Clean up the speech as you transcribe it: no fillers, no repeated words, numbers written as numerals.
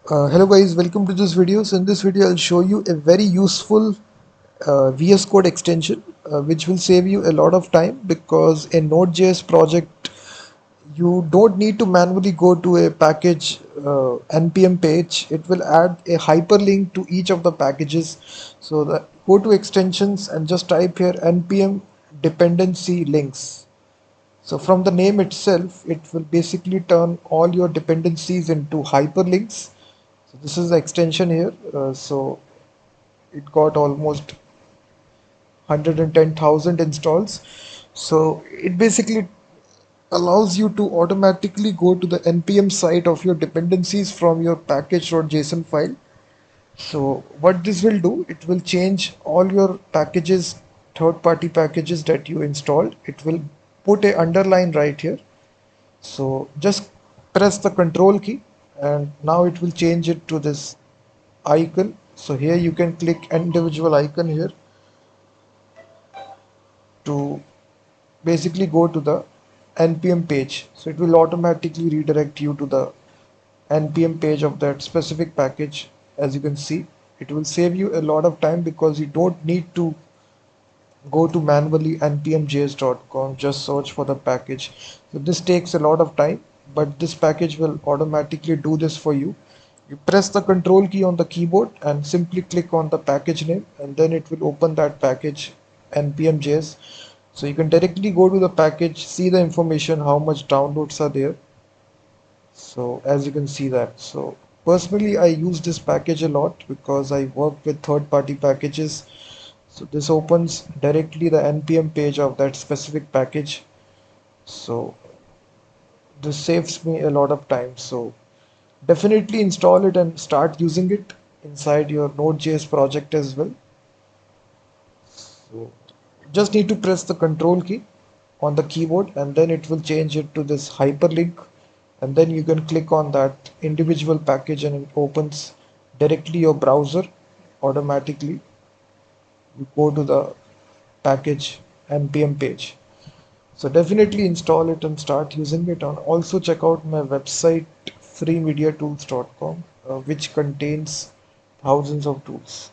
Hello guys, welcome to this video. So in this video I'll show you a very useful VS Code extension which will save you a lot of time, because in Node.js project you don't need to manually go to a package NPM page. It will add a hyperlink to each of the packages. So go to extensions and just type here NPM dependency links. So from the name itself, it will basically turn all your dependencies into hyperlinks. So this is the extension here. So it got almost 110,000 installs. So it basically allows you to automatically go to the npm site of your dependencies from your package.json file. So what this will do, it will change all your packages, third-party packages that you installed. It will put a underline right here. So just press the control key and now it will change it to this icon. So here you can click individual icon here to basically go to the npm page. So it will automatically redirect you to the npm page of that specific package. As you can see, it will save you a lot of time because you don't need to go to manually npmjs.com, just search for the package. So this takes a lot of time, but this package will automatically do this for you. You press the control key on the keyboard and simply click on the package name, and then it will open that package npm.js. So you can directly go to the package, see the information, how much downloads are there. So as you can see that. So personally I use this package a lot because I work with third-party packages. So this opens directly the npm page of that specific package. So this saves me a lot of time. So definitely install it and start using it inside your Node.js project as well. So just need to press the control key on the keyboard and then it will change it to this hyperlink, and then you can click on that individual package and it opens directly your browser automatically. You go to the package npm page. So definitely install it and start using it. And also check out my website freemediatools.com, which contains thousands of tools.